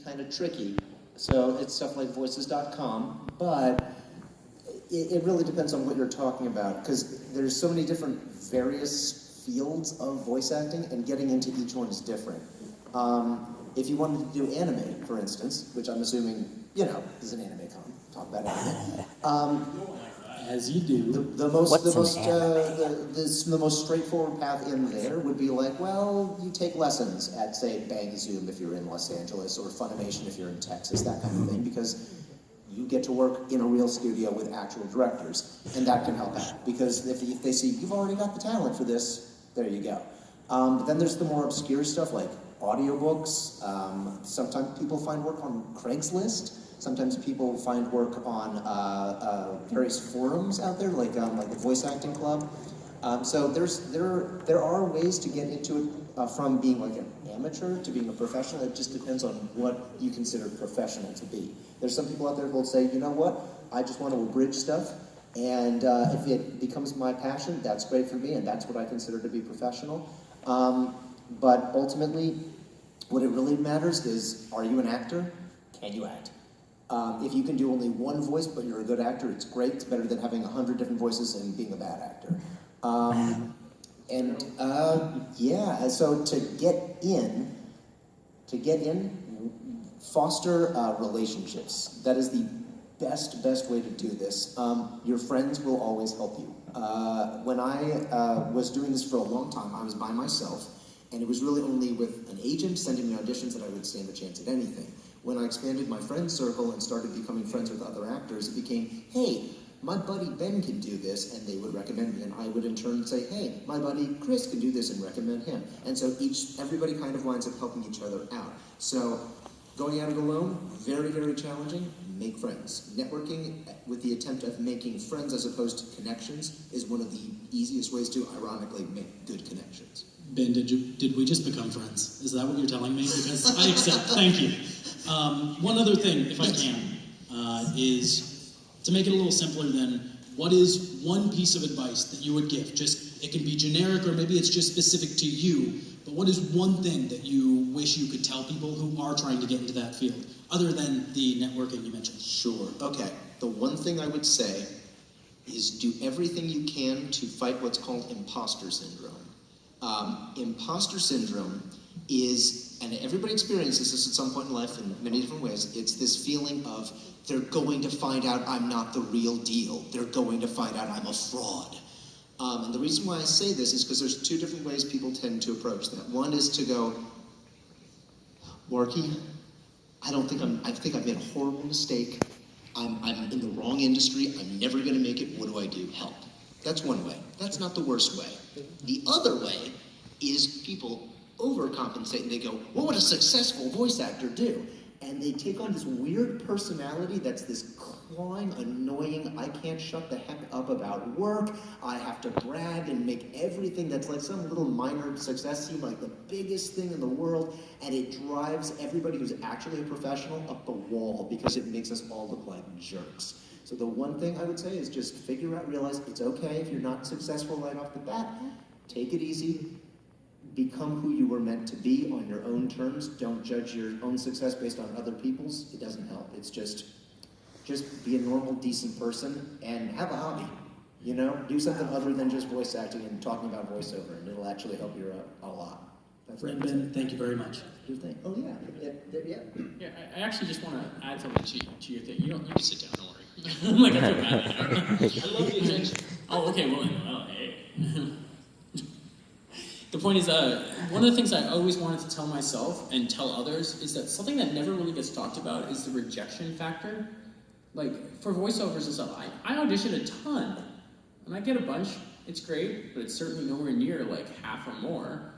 kind of tricky. So it's stuff like voices.com, but it really depends on what you're talking about, because there's so many different various fields of voice acting, and getting into each one is different. If you wanted to do anime, for instance, which I'm assuming, is an anime con, talk about anime. As you do. The most straightforward path in there would be like, well, you take lessons at, say, Bang Zoom if you're in Los Angeles, or Funimation if you're in Texas, that kind of thing, because you get to work in a real studio with actual directors, and that can help out, because if they see you've already got the talent for this, there you go. But then there's the more obscure stuff like audiobooks. Sometimes people find work on Craigslist. Sometimes people find work on various forums out there, like the Voice Acting Club. So there are ways to get into it from being like an amateur to being a professional. It just depends on what you consider professional to be. There's some people out there who will say, you know what, I just want to abridge stuff, and if it becomes my passion, that's great for me, and that's what I consider to be professional. But ultimately, what it really matters is, are you an actor? Can you act? If you can do only one voice, but you're a good actor, it's great. It's better than having 100 different voices and being a bad actor. So to get in, foster relationships. That is the best way to do this. Your friends will always help you. When I was doing this for a long time, I was by myself, and it was really only with an agent sending me auditions that I would stand a chance at anything. When I expanded my friend circle and started becoming friends with other actors, it became, hey, my buddy Ben can do this, and they would recommend me, and I would in turn say, hey, my buddy Chris can do this, and recommend him. And so everybody kind of winds up helping each other out. So going at it alone, very, very challenging. Make friends. Networking with the attempt of making friends as opposed to connections is one of the easiest ways to, ironically, make good connections. Ben, did we just become friends? Is that what you're telling me? Because I accept. Thank you. One other thing, if I can, is to make it a little simpler then, what is one piece of advice that you would give? Just, it can be generic, or maybe it's just specific to you, but what is one thing that you wish you could tell people who are trying to get into that field, other than the networking you mentioned? Sure. Okay. The one thing I would say is do everything you can to fight what's called imposter syndrome. Imposter syndrome is, and everybody experiences this at some point in life in many different ways, it's this feeling of they're going to find out I'm not the real deal. They're going to find out I'm a fraud. And the reason why I say this is because there's two different ways people tend to approach that. One is to go, Warky, I think I've made a horrible mistake. I'm in the wrong industry. I'm never going to make it. What do I do? Help. That's one way. That's not the worst way. The other way is people overcompensate and they go, what would a successful voice actor do? And they take on this weird personality that's this clawing, annoying, I can't shut the heck up about work, I have to brag and make everything that's like some little minor success seem like the biggest thing in the world, and it drives everybody who's actually a professional up the wall because it makes us all look like jerks. So the one thing I would say is just figure out, realize it's okay if you're not successful right off the bat, take it easy, become who you were meant to be on your own terms. Don't judge your own success based on other people's. It doesn't help. It's just be a normal, decent person and have a hobby. Do something other than just voice acting and talking about voiceover, and it'll actually help you a lot. Friend Ben, thank you very much. Good thing. Oh yeah. Yeah, I actually just want to add something to your thing. You can sit down. Don't worry. Like I feel bad. I love the attention. Oh, okay. Well, hey. The point is, one of the things I always wanted to tell myself and tell others is that something that never really gets talked about is the rejection factor. Like, for voiceovers and stuff, I audition a ton, and I get a bunch. It's great, but it's certainly nowhere near, like, half or more.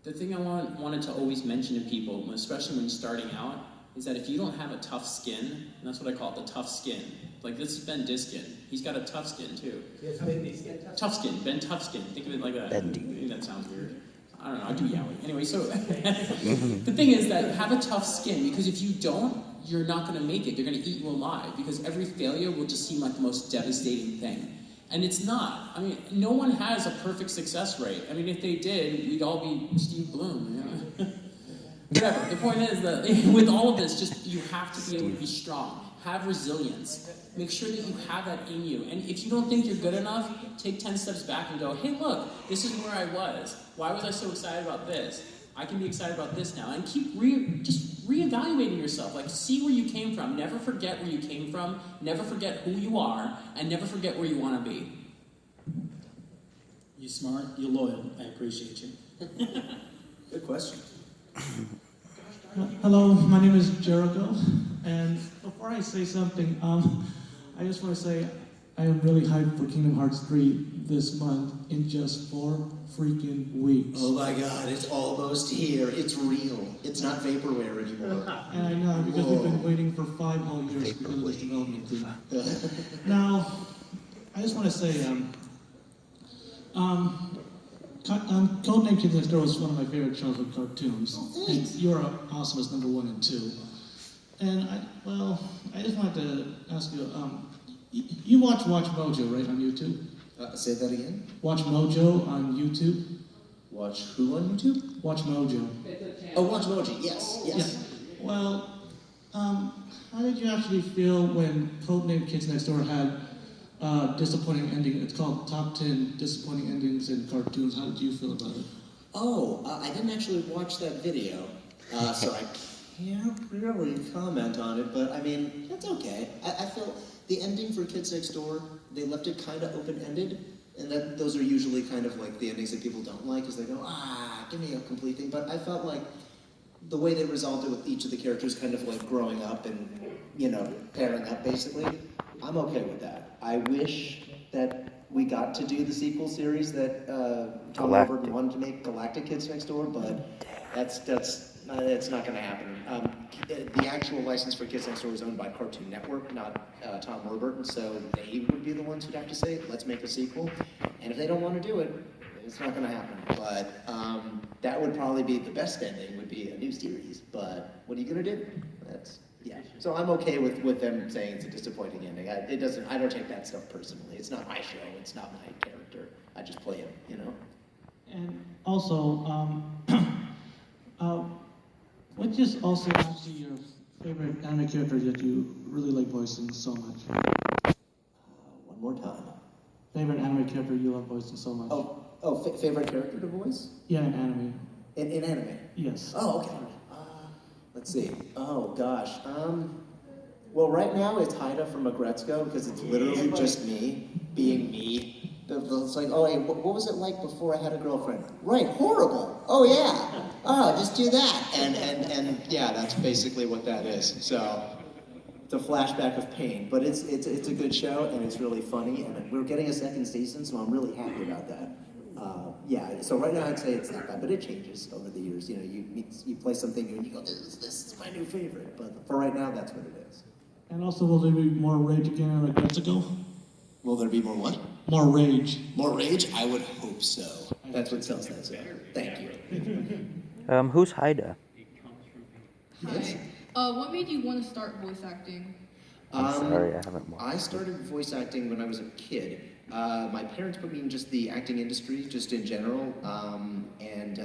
The thing I wanted to always mention to people, especially when starting out, is that if you don't have a tough skin, and that's what I call it, the tough skin. Like, this is Ben Diskin. He's got a tough skin, too. Tough skin, Ben Tough Skin. Think of it like that. That sounds weird. I don't know, I do yaoi. Anyway, so the thing is that have a tough skin, because if you don't, you're not going to make it. They're going to eat you alive, because every failure will just seem like the most devastating thing. And it's not. I mean, no one has a perfect success rate. I mean, if they did, we'd all be Steve Bloom, Whatever. The point is that with all of this, just you have to be able to be strong. Have resilience. Make sure that you have that in you. And if you don't think you're good enough, take 10 steps back and go, hey, look, this is where I was. Why was I so excited about this? I can be excited about this now. And keep just reevaluating yourself. Like, see where you came from. Never forget where you came from. Never forget who you are. And never forget where you want to be. You smart, you loyal. I appreciate you. Good question. Hello, my name is Jericho, and before I say something, I just want to say I am really hyped for Kingdom Hearts 3 this month in just 4 freaking weeks. Oh my god, it's almost here. It's real. It's not vaporware anymore. And I know, because we've been waiting for 5 whole years because of this development team. Now, I just want to say, Codename Kids Next Door was one of my favorite childhood cartoons. And You're Awesome is number 1 and 2. And I just wanted to ask you, you watch Mojo, right, on YouTube? Say that again? Watch Mojo on YouTube? Watch who on YouTube? Watch Mojo. Oh, Watch Mojo, yes. Yeah. Well, how did you actually feel when Codename Kids Next Door had disappointing ending? It's called Top 10 Disappointing Endings in Cartoons. How did you feel about it? Oh, I didn't actually watch that video, so I can't really comment on it, but I mean, that's okay. I feel the ending for Kids Next Door, they left it kind of open-ended, and those are usually kind of like the endings that people don't like, because they go, give me a complete thing, but I felt like the way they resolved it with each of the characters kind of like growing up and, pairing up basically, I'm okay with that. I wish that we got to do the sequel series that Tom Robert wanted to make, Galactic Kids Next Door, but that's not going to happen. The actual license for Kids Next Door is owned by Cartoon Network, not Tom Warburton, so they would be the ones who'd have to say, let's make a sequel. And if they don't want to do it, it's not going to happen. But that would probably be the best ending, would be a new series. But what are you going to do? Yeah. So I'm okay with them saying it's a disappointing ending. I don't take that stuff personally. It's not my show. It's not my character. I just play him, And also, which is also actually your favorite anime character that you really like voicing so much? One more time. Favorite anime character you love voicing so much? Favorite character to voice? Yeah, in anime. In anime? Yes. Oh, okay. Let's see. Oh, gosh. Well, right now it's Haida from Agretzko, because it's literally just me being me. It's like, oh, hey, what was it like before I had a girlfriend? Right, horrible. Oh, yeah. Oh, just do that. And yeah, that's basically what that is. So it's a flashback of pain, but it's a good show, and it's really funny, and we're getting a second season, so I'm really happy about that. Yeah, so right now I'd say it's that bad, but it changes over the years. You play something new and you go, this is my new favorite. But for right now, that's what it is. And also, will there be more rage again in Agretzko? Will there be more what? More rage. More rage? I would hope so. That's what sells that. So thank you. Who's Haida? Yes? What made you want to start voice acting? I'm sorry, I haven't watched. I started voice acting when I was a kid. My parents put me in just the acting industry, just in general, and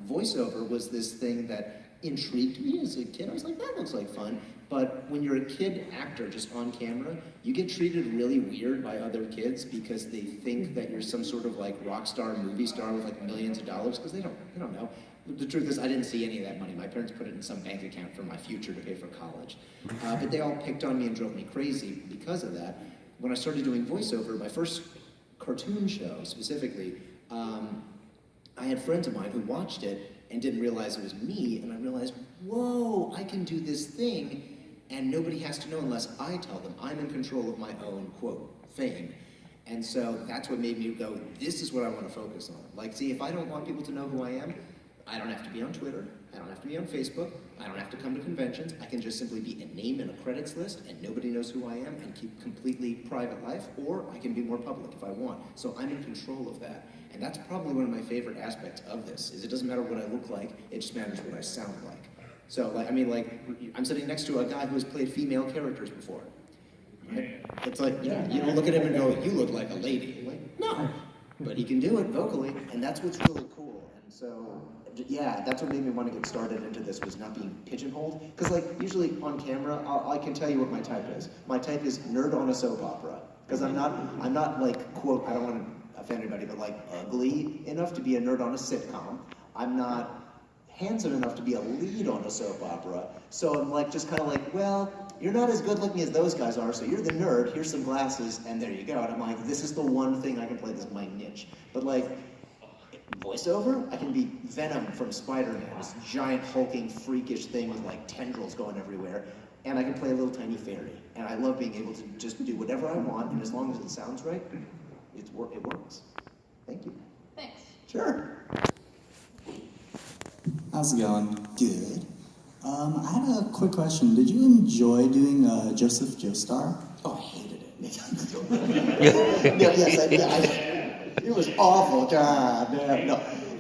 voiceover was this thing that intrigued me as a kid. I was like, that looks like fun. But when you're a kid actor just on camera, you get treated really weird by other kids because they think that you're some sort of like rock star, movie star with like millions of dollars, because they don't know. The truth is, I didn't see any of that money. My parents put it in some bank account for my future to pay for college. But they all picked on me and drove me crazy because of that. When I started doing voiceover, my first cartoon show specifically, I had friends of mine who watched it and didn't realize it was me, and I realized, whoa, I can do this thing, and nobody has to know unless I tell them. I'm in control of my own, quote, fame. And so that's what made me go, this is what I want to focus on. Like, see, if I don't want people to know who I am, I don't have to be on Twitter, I don't have to be on Facebook, I don't have to come to conventions, I can just simply be a name in a credits list and nobody knows who I am and keep completely private life, or I can be more public if I want. So I'm in control of that. And that's probably one of my favorite aspects of this, is it doesn't matter what I look like, it just matters what I sound like. So, I'm sitting next to a guy who has played female characters before. Right? It's like, yeah, you don't look at him and go, you look like a lady. I'm like, no. But he can do it vocally, and that's what's really cool. And so, yeah, that's what made me want to get started into this, was not being pigeonholed. Because, like, usually on camera, I can tell you what my type is. My type is nerd on a soap opera. Because I'm not like, quote, I don't want to offend anybody, but like ugly enough to be a nerd on a sitcom. I'm not handsome enough to be a lead on a soap opera. So I'm like, just kind of like, well, you're not as good looking as those guys are, so you're the nerd, here's some glasses, and there you go. And I'm like, this is the one thing I can play, this is my niche. But like, voiceover, I can be Venom from Spider-Man, this giant hulking freakish thing with like tendrils going everywhere, and I can play a little tiny fairy. And I love being able to just do whatever I want, and as long as it sounds right, it works. Thank you. Thanks. Sure. How's it going? Good. I had a quick question. Did you enjoy doing Joseph Joestar? Oh, I hated it. It was awful. God,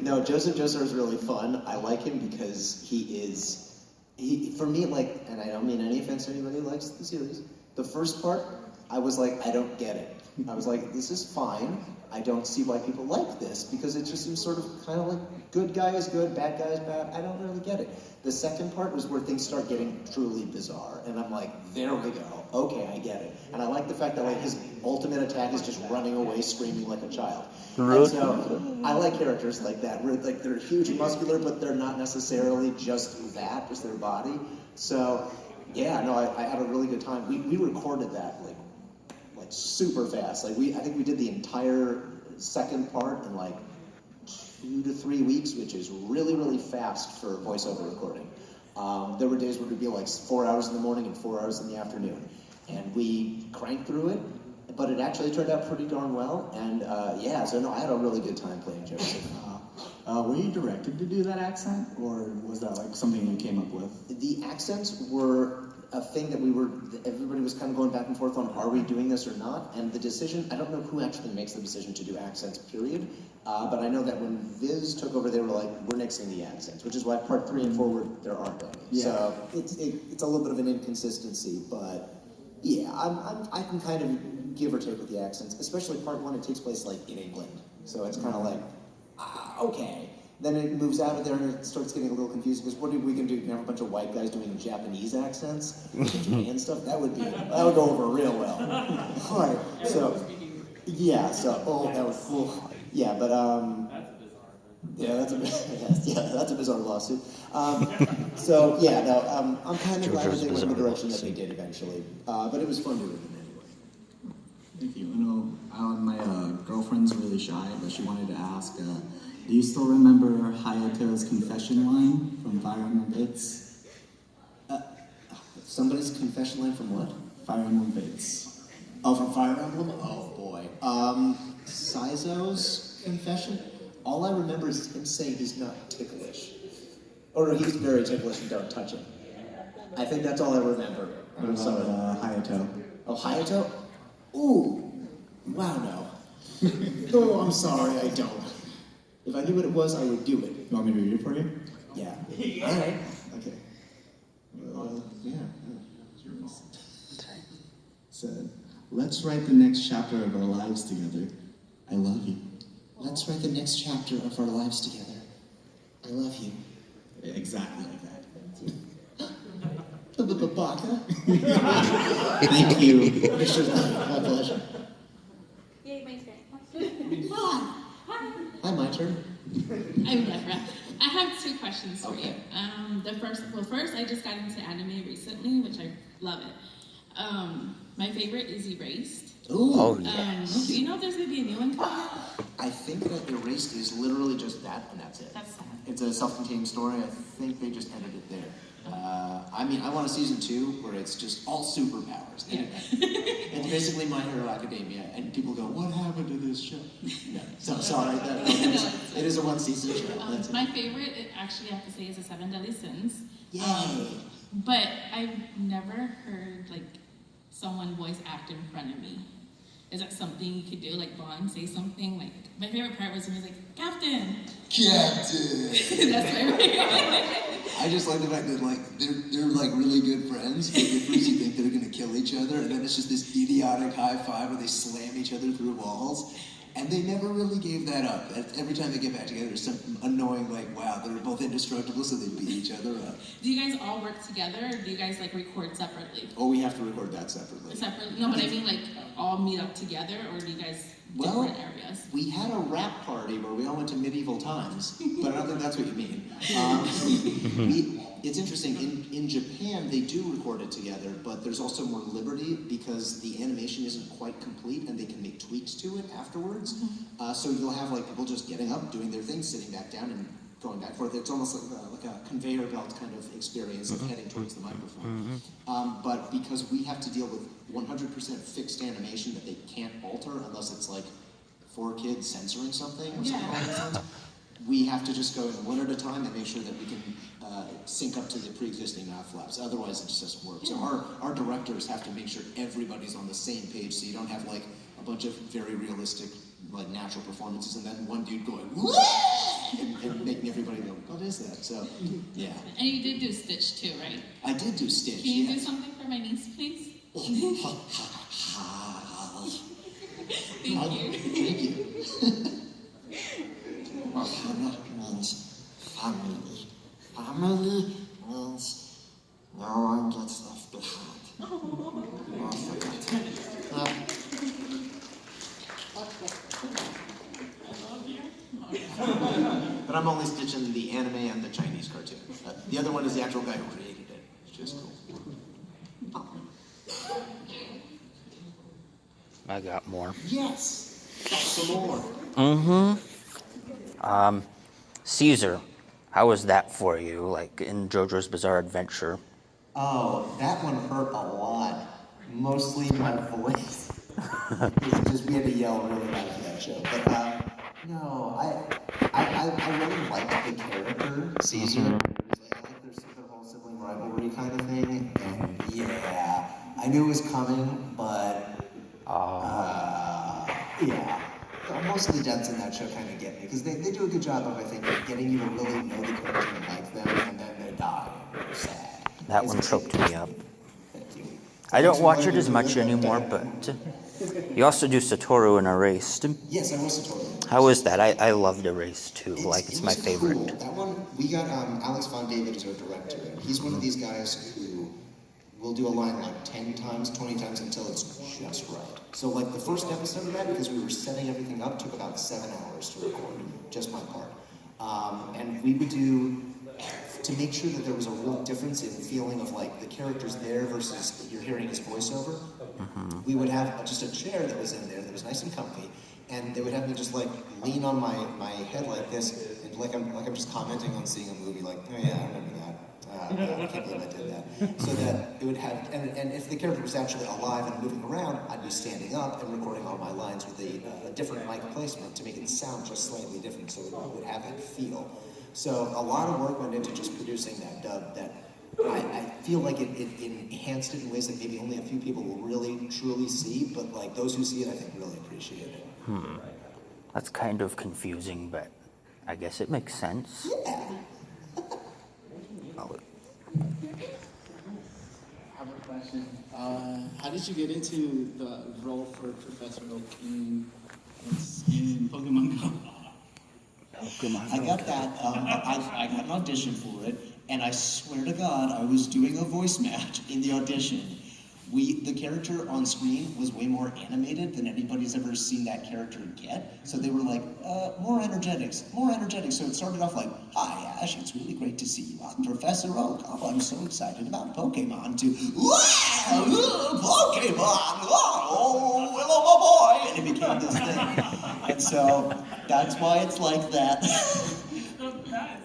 no. Joseph Joestar is really fun. I like him because he for me, like, and I don't mean any offense to anybody who likes the series. The first part, I was like, I don't get it. I was like, this is fine. I don't see why people like this, because it just seems sort of kind of like good guy is good, bad guy is bad. I don't really get it. The second part was where things start getting truly bizarre, and I'm like, there we go. Okay, I get it. And I like the fact that like his ultimate attack is just running away screaming like a child. Really? And so I like characters like that, where like they're huge and muscular, but they're not necessarily just that, just their body. So yeah, no, I had a really good time. We recorded that like super fast. Like I think we did the entire second part in like 2 to 3 weeks, which is really, really fast for voiceover recording. There were days where it would be like 4 hours in the morning and 4 hours in the afternoon. And we cranked through it, but it actually turned out pretty darn well. And yeah, so no, I had a really good time playing Joseph. Were you directed to do that accent, or was that like something you came up with? The accents were a thing that everybody was kind of going back and forth on, are we doing this or not? And the decision, I don't know who actually makes the decision to do accents, period. But I know that when Viz took over, they were like, we're nixing the accents, which is why part 3 and 4 there aren't any. Yeah. So it's a little bit of an inconsistency, but yeah, I can kind of give or take with the accents, especially part 1, it takes place like in England. So it's kind of like, okay. Then it moves out of there and it starts getting a little confusing, because what are we going to do? Have a bunch of white guys doing Japanese accents and stuff? That would go over real well. All right, so yeah, so that was cool. Yeah, but yeah, that's a bizarre lawsuit. So yeah, no, I'm kind of glad that they went in the direction that they did eventually. But it was fun doing them anyway. Thank you. I know my girlfriend's really shy, but she wanted to ask, do you still remember Hayato's confession line from Fire Emblem Fates? Somebody's confession line from what? Fire Emblem Fates. Oh, from Fire Emblem? Oh boy. Saizo's confession? All I remember is him saying he's not ticklish. Or no, he's very ticklish and don't touch him. I think that's all I remember. I'm sorry. Hayato. Oh, Hayato? Ooh. Wow, no. Oh, I'm sorry, I don't. If I knew what it was, I would do it. You want me to read it for you? Yeah. All right. Okay. Yeah. Said, let's write the next chapter of our lives together. I love you. Let's write the next chapter of our lives together. I love you. Exactly like that. Baka. Thank you. My pleasure. Yay, my turn. Hi, my turn. I'm Deborah. I have 2 questions for you. First, I just got into anime recently, which I love it. My favorite is Erased. Ooh. Oh, yes. Do you know if there's going to be a new one coming out? I think that Erased is literally just that, and that's it. That's sad. It's a self-contained story. I think they just ended it there. I mean, I want a season 2 where it's just all superpowers. Yeah. It's basically My Hero Academia, and people go, "What happened to this show?" No, so sorry. It is a 1-season show. That's it. My favorite, actually, I have to say, is The 7 Deadly Sins. Yay! But I've never heard, like, someone voice act in front of me. Is that something you could do? Like, Bond, say something? Like, my favorite part was when he was like, Captain! Captain! That's my favorite. I just like the fact that like they're like really good friends, but at first you think they're gonna kill each other, and then it's just this idiotic high five where they slam each other through walls. And they never really gave that up. Every time they get back together, there's some annoying, like, wow, they're both indestructible, so they beat each other up. Do you guys all work together, or do you guys like record separately? Oh, we have to record that separately. Separately? No, but I mean like all meet up together, or do you guys different areas? We had a rap party where we all went to medieval times, but I don't think that's what you mean. It's interesting, in Japan they do record it together, but there's also more liberty because the animation isn't quite complete and they can make tweaks to it afterwards. So you'll have like people just getting up, doing their thing, sitting back down and going back and forth. It's almost like a conveyor belt kind of experience of heading towards the microphone. But because we have to deal with 100% fixed animation that they can't alter unless it's like 4 kids censoring something or something like that, we have to just go in one at a time and make sure that we can sync up to the pre-existing mouth flaps. Otherwise, it just doesn't work. So our directors have to make sure everybody's on the same page, so you don't have like a bunch of very realistic, like natural performances, and then one dude going "Wah!" and making everybody go, "What is that?" So, yeah. And you did do Stitch too, right? I did do Stitch. Can you do something for my niece, please? Thank you. Thank you. means family. Family means no one gets left behind. Don't forget. But I'm only stitching the anime and the Chinese cartoon. The other one is the actual guy who created it, which is cool. I got more. Yes! Got some more. Caesar, how was that for you, like in JoJo's Bizarre Adventure? Oh, that one hurt a lot. Mostly my voice. It's just, we had to yell really loud for that show. But, no, I really liked the character, Caesar. I like their whole sibling rivalry kind of thing. And yeah, I knew it was coming, but, yeah. Most of the deaths in that show kind of get me, because they do a good job of, I think, getting you to really know the character and like them, and then they die. It's sad. That one choked me up. I don't watch it as much anymore, but you also do Satoru in Erased. Yes, I was Satoru. How is that? I loved Erased too. It's my favorite. Cool. That one, we got Alex Von David as our director, and he's one of these guys who will do a line like 10 times, 20 times until it's just right. So like the first episode of that, because we were setting everything up, took about 7 hours to record, just my part. And we would do, to make sure that there was a real difference in feeling of like the characters there versus you're hearing his voiceover, we would have just a chair that was in there that was nice and comfy, and they would have me just like lean on my head like this, and like I'm just commenting on seeing a movie, like, oh yeah, I remember that. I can't believe I did that. So that it would have, and if the character was actually alive and moving around, I'd be standing up and recording all my lines with a different mic placement to make it sound just slightly different, so it would have that feel. So a lot of work went into just producing that dub that I feel like it enhanced it in ways that maybe only a few people will really, truly see, but like those who see it, I think really appreciate it. That's kind of confusing, but I guess it makes sense. Yeah. I have a question. How did you get into the role for Professor Oak in Pokemon Go? I got that. I got an audition for it, and I swear to God, I was doing a voice match in the audition. The character on screen was way more animated than anybody's ever seen that character get. So they were like, more energetics. So it started off like, hi Ash, it's really great to see you. I'm Professor Oak. Oh, I'm so excited about Pokemon. To, wow, Pokemon, oh, hello my boy. And it became this thing. And so that's why it's like that.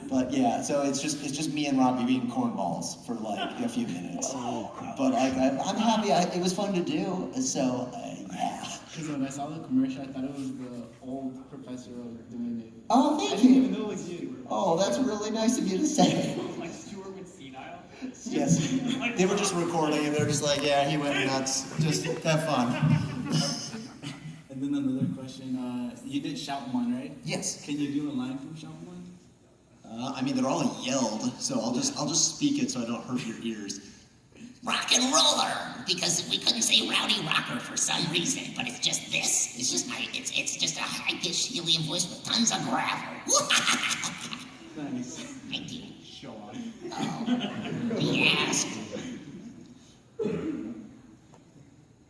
But yeah, so it's just me and Robbie being cornballs for like a few minutes. But like I'm happy. It was fun to do. So yeah. Because when I saw the commercial, I thought it was the old Professor Oak doing it. Oh, thank I you. didn't even know it was you. Oh, that's really nice of you to say. Like Stuart with senile. Yes. They were just recording and they're just like, yeah, he went nuts. Just have fun. And then another question. You did Shout 1, right? Yes. Can you do a line from Shout 1? I mean, they're all yelled, so I'll just speak it so I don't hurt your ears. rock and roller, because we couldn't say rowdy rocker for some reason, but it's just this. It's just it's just a high-pitched helium voice with tons of gravel. Nice. Thank you. Show off. Oh, yes.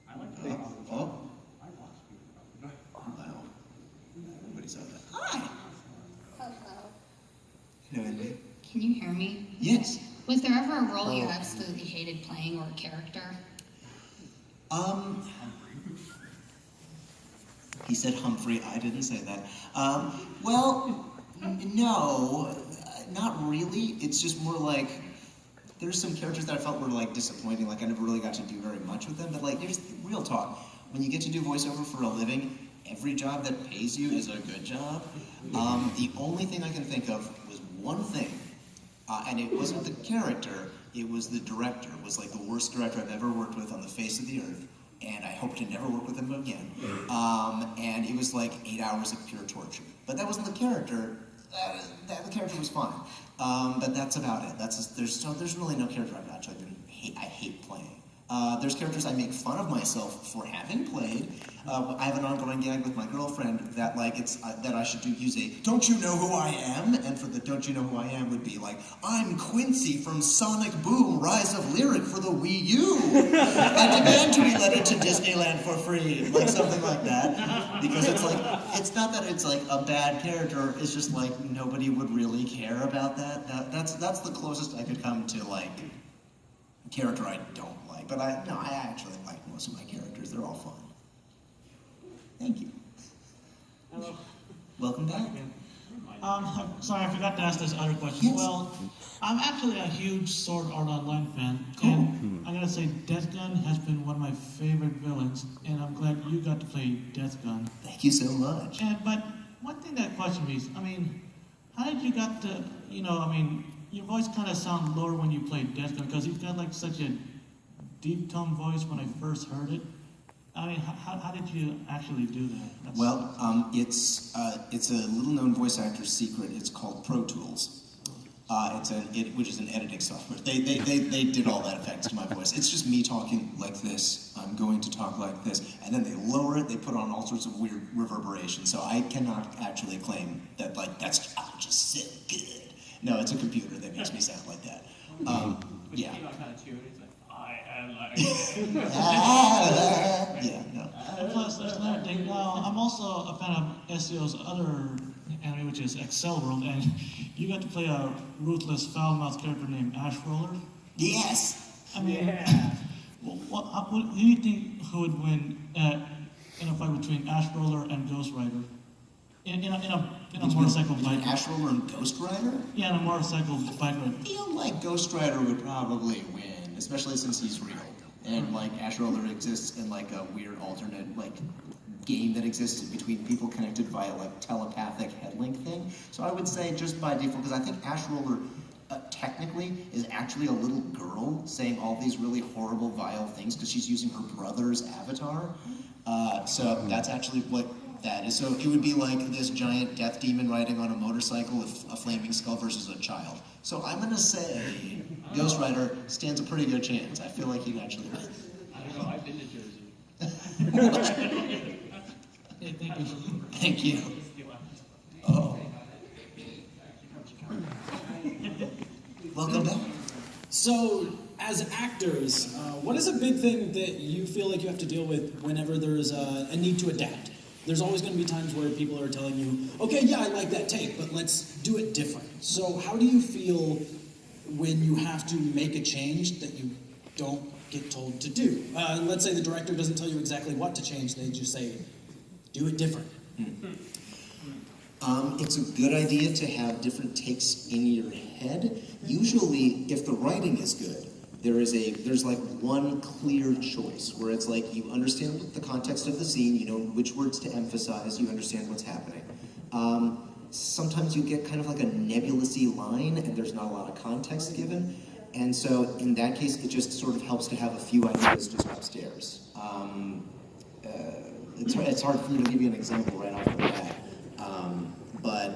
I like the Oh. Wow. Everybody's out there. Hi. Hello. Hello, Emily. Can you hear me? Yes. Was there ever a role you absolutely hated playing or a character? He said Humphrey. I didn't say that. Well, no, not really. It's just more like there's some characters that I felt were like disappointing. Like I never really got to do very much with them. But like, here's the real talk: when you get to do voiceover for a living, every job that pays you is a good job. The only thing I can think of was one thing, and it wasn't the character. It was the director. It was like the worst director I've ever worked with on the face of the earth. And I hope to never work with him again. And it was like 8 hours of pure torture. But that wasn't the character. The character was fine. But that's about it. There's really no character I've actually I hate playing. There's characters I make fun of myself for having played. I have an ongoing gag with my girlfriend that like that I should use a "Don't you know who I am?" And for the "Don't you know who I am" would be like, "I'm Quincy from Sonic Boom: Rise of Lyric for the Wii U. I demand to be let into Disneyland for free," like something like that. Because it's like it's not that it's like a bad character. It's just like nobody would really care about that. That's the closest I could come to like a character I don't like. But I actually like most of my characters. They're all fun. Thank you. Hello. Welcome back. I'm sorry, I forgot to ask this other question. Yes. Well, I'm actually a huge Sword Art Online fan. Cool. And I gotta say, Death Gun has been one of my favorite villains, and I'm glad you got to play Death Gun. Thank you so much. But one thing that questioned me is, how did you got to, your voice kind of sounded lower when you played Death Gun, because you've got like such a deep tone voice when I first heard it. How did you actually do that? It's a little known voice actor's secret. It's called Pro Tools. Which is an editing software. They did all that effects to my voice. It's just me talking like this. I'm going to talk like this, and then they lower it. They put on all sorts of weird reverberation. So I cannot actually claim that that's just so good. No, it's a computer that makes me sound like that. Yeah. Yeah, no. And plus, there's another thing. I'm also a fan of SEO's other anime, which is Excel World, and you got to play a ruthless, foul-mouthed character named Ash Roller. Yes. What do you think who would win in a fight between Ash Roller and Ghost Rider? In a motorcycle bike. Ash Roller and Ghost Rider? Yeah, in a motorcycle bike ride. I feel like Ghost Rider would probably win, especially since he's real. And like Ash Roller exists in like a weird alternate like game that exists between people connected via like telepathic headlink thing. So I would say just by default, because I think Ash Roller technically is actually a little girl saying all these really horrible, vile things because she's using her brother's avatar. So that's actually what that is. So it would be like this giant death demon riding on a motorcycle with a flaming skull versus a child. So I'm gonna say Ghost Rider stands a pretty good chance. I feel like he'd actually win. I don't know, I've been to Jersey. Hey, thank you. Thank you. Oh. Welcome back. So, as actors, what is a big thing that you feel like you have to deal with whenever there's a need to adapt? There's always going to be times where people are telling you, okay, yeah, I like that take, but let's do it different. So how do you feel when you have to make a change that you don't get told to do? Let's say the director doesn't tell you exactly what to change, they just say, do it different. It's a good idea to have different takes in your head. Usually, if the writing is good, there's like one clear choice where it's like you understand the context of the scene, you know which words to emphasize, you understand what's happening. Sometimes you get kind of like a nebulous-y line and there's not a lot of context given. And so in that case, it just sort of helps to have a few ideas just upstairs. It's hard for me to give you an example right off the bat. But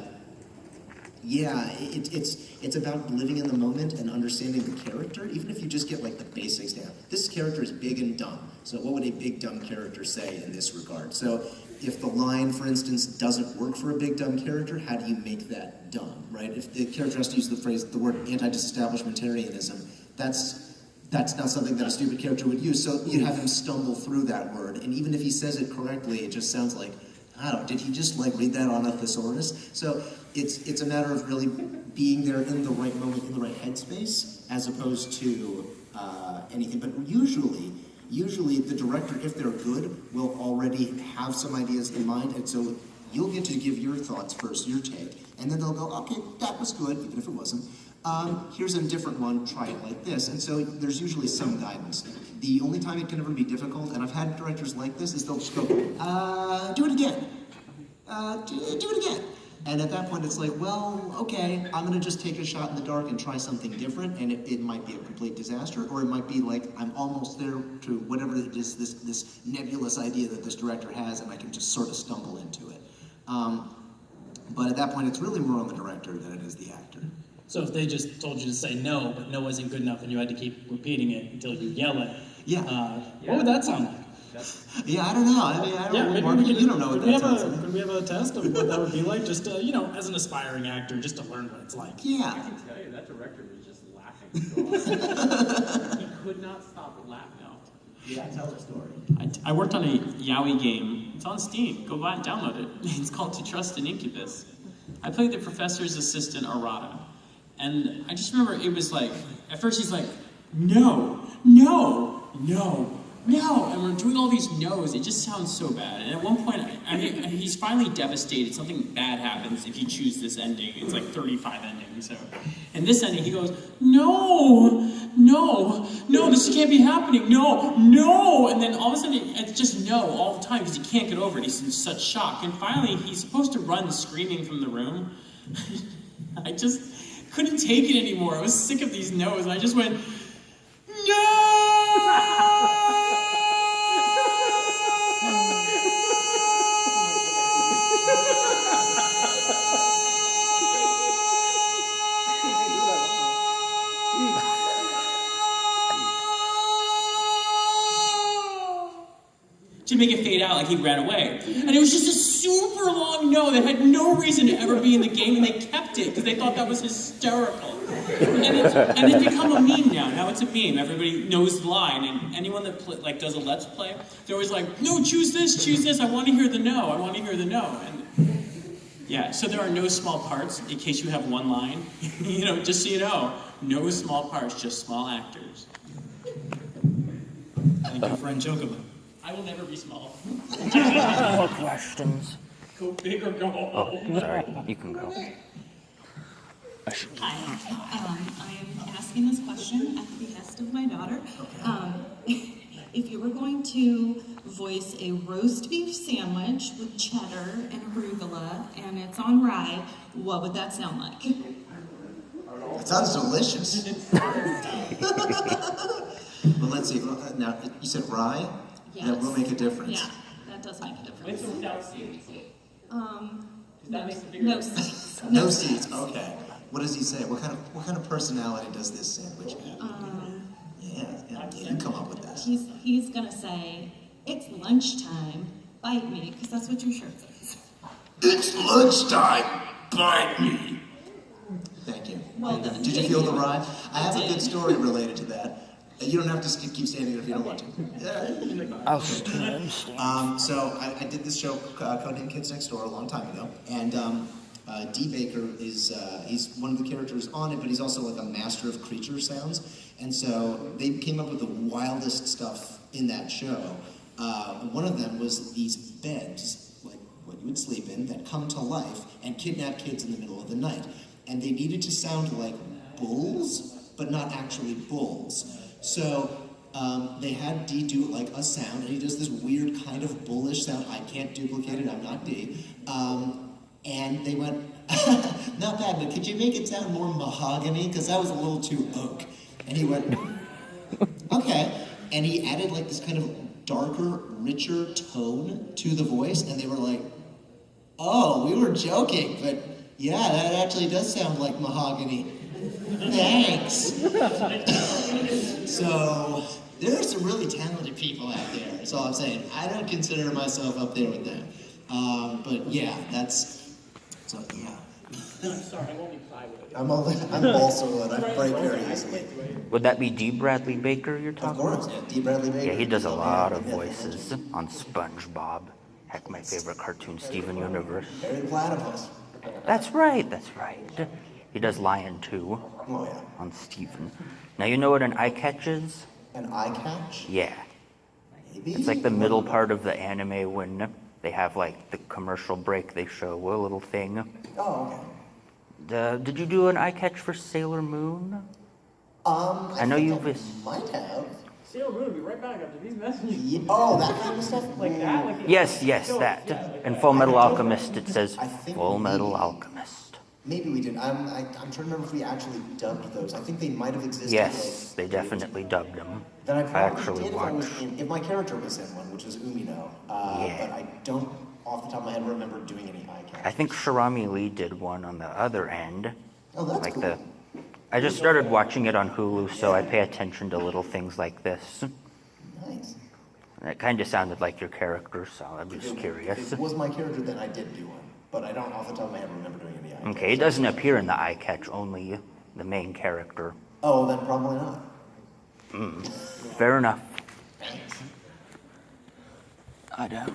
yeah, it's about living in the moment and understanding the character. Even if you just get like the basics down, this character is big and dumb. So what would a big dumb character say in this regard? So if the line, for instance, doesn't work for a big dumb character, how do you make that dumb, right? If the character has to use the word anti-disestablishmentarianism, that's not something that a stupid character would use. So you have him stumble through that word, and even if he says it correctly, it just sounds like, I don't know, did he just like read that on a thesaurus? So it's a matter of really being there in the right moment, in the right headspace, as opposed to anything. But usually the director, if they're good, will already have some ideas in mind, and so you'll get to give your thoughts first, your take, and then they'll go, okay, that was good, even if it wasn't. Here's a different one, try it like this. And so there's usually some guidance. The only time it can ever be difficult, and I've had directors like this, is they'll just go, do it again. Do it again. And at that point it's like, well, okay, I'm gonna just take a shot in the dark and try something different, and it might be a complete disaster, or it might be like, I'm almost there to whatever it is, this nebulous idea that this director has, and I can just sort of stumble into it. But at that point, it's really more on the director than it is the actor. So if they just told you to say no, but no isn't good enough, and you had to keep repeating it until you yell it, what would that sound like? Yeah, I don't know. I mean, I don't know. Maybe Mark, we could, you don't know what that sounds like. Could we have a test of what that would be like? Just as an aspiring actor, just to learn what it's like. Yeah. I can tell you, that director was just laughing. He could not stop laughing. Yeah, tell the story. I worked on a Yowie game. It's on Steam. Go buy and download it. It's called To Trust an Incubus. I played the professor's assistant, Arata. And I just remember it was like, at first he's like, no, no, no, no. And we're doing all these no's. It just sounds so bad. And at one point, he's finally devastated. Something bad happens if you choose this ending. It's like 35 endings. So, and this ending, he goes, no, no, no, this can't be happening. No, no. And then all of a sudden, it's just no all the time because he can't get over it. He's in such shock. And finally, he's supposed to run screaming from the room. I just couldn't take it anymore. I was sick of these no's. And I just went, to make it fade out like he ran away. And it was just a super long no that had no reason to ever be in the game, and they kept it because they thought that was hysterical. And it's become a meme now. Now it's a meme. Everybody knows the line, and anyone that does a Let's Play, they're always like, no, choose this, I want to hear the no, I want to hear the no. And yeah, so there are no small parts in case you have one line. Just so you know, no small parts, just small actors. Thank you, friend Chocobo. I will never be small. More questions. Go big or go home. Oh, sorry. You can go. Hi, I am asking this question at the behest of my daughter. If you were going to voice a roast beef sandwich with cheddar and arugula and it's on rye, what would that sound like? It sounds delicious. Well, let's see. Now, you said rye? Yes. That will make a difference. Yeah, that does make a difference. With or without seeds? No seeds. No seeds. Okay. What does he say? What kind of personality does this sandwich have? Yeah, you come up with this. He's gonna say, "It's lunchtime. Bite me," because that's what your shirt says. It's lunchtime. Bite me. Thank you. Well done. Did you feel the rye? I have a good story related to that. You don't have to keep standing there if you don't want to. I'll stand. So I did this show, Codename Kids Next Door, a long time ago, and D. Baker is he's one of the characters on it, but he's also like a master of creature sounds, and so they came up with the wildest stuff in that show. One of them was these beds, like what you would sleep in, that come to life and kidnap kids in the middle of the night, and they needed to sound like bulls, but not actually bulls. So they had D do like a sound, and he does this weird kind of bullish sound. I can't duplicate it, I'm not D. And they went, not bad, but could you make it sound more mahogany? Because that was a little too oak. And he went, okay. And he added like this kind of darker, richer tone to the voice, and they were like, oh, we were joking, but yeah, that actually does sound like mahogany. Thanks. So, there are some really talented people out there, that's all I'm saying. I don't consider myself up there with them. But yeah, so yeah. I'm sorry, I'm only plywood. I'm also wood. I break very easily. Would that be D. Bradley Baker you're talking about? Of course, yeah, D. Bradley Baker. Yeah, he does a lot of voices on SpongeBob. Heck, my favorite cartoon, Steven Universe. Very platypus. That's right. He does Lion too. Oh yeah. On Steven. Now you know what an eye catch is? An eye catch? Yeah. Maybe? It's like the middle part of the anime when they have like the commercial break, they show a little thing. Oh, okay. Did you do an eye catch for Sailor Moon? I know think you've. Might have. Sailor Moon will be right back after these messages. Yeah. Oh, that kind of stuff? Like that? Like Yes, that. In Full Metal Alchemist, it says Full Metal Alchemist. Maybe we did. I'm trying to remember if we actually dubbed those. I think they might have existed. Yes, they definitely dubbed them. Then I probably actually did watched. if my character was in one, which was Umino. But I don't, off the top of my head, remember doing any eye catch. I think Shirami Lee did one on the other end. Oh, that's like cool. I just started watching it on Hulu, so I pay attention to little things like this. Nice. And it kind of sounded like your character, so I'm just curious. If it was my character, then I did do one. But I don't, off the top of my head, remember doing any eye catch. Okay, it doesn't appear in the eye catch, only the main character. Oh, then probably not. Fair enough. Thanks. I don't.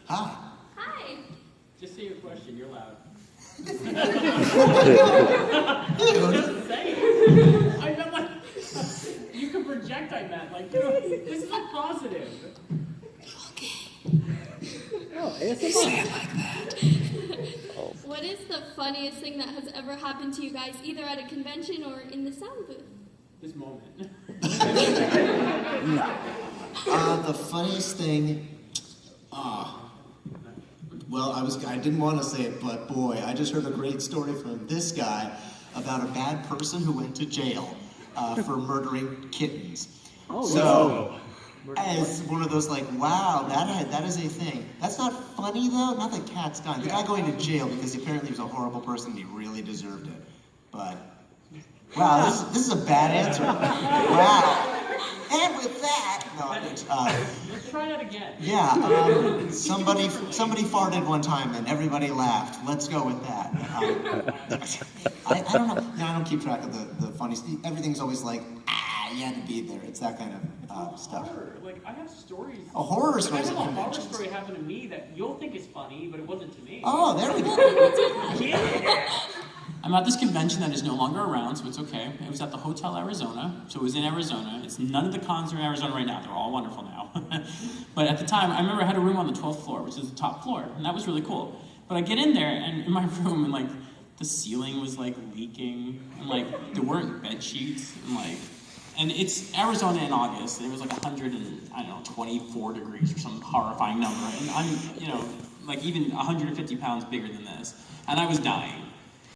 Hi. Hi. Just say your question, you're loud. Dude. I meant like, you can project, I meant. Like, this is a positive. Oh, Say it like that. What is the funniest thing that has ever happened to you guys, either at a convention or in the sound booth? This moment. The funniest thing, well, I didn't want to say it, but boy, I just heard a great story from this guy about a bad person who went to jail for murdering kittens. Oh, so, as one of those like, wow, that is a thing. That's not funny though. Not that cats dying. The guy going to jail because apparently he was a horrible person and he really deserved it. But wow, this is a bad answer. Wow. And with that, no, let's try that again. yeah, somebody farted one time and everybody laughed. Let's go with that. I don't know. Yeah, I don't keep track of the funny stuff. Everything's always like, you had to be there. It's that kind of stuff. Horror. Like, I have stories. A horror story. I have a horror story happen to me that you'll think is funny, but it wasn't to me. Oh, there we go. Yeah. I'm at this convention that is no longer around, so it's okay. It was at the Hotel Arizona, so it was in Arizona. It's none of the cons are in Arizona right now. They're all wonderful now. But at the time, I remember I had a room on the 12th floor, which is the top floor, and that was really cool. But I get in there, and in my room, and like, the ceiling was like leaking, and like, there weren't bed sheets, and it's Arizona in August, and it was like 124 degrees or some horrifying number, and I'm, like even 150 pounds bigger than this, and I was dying.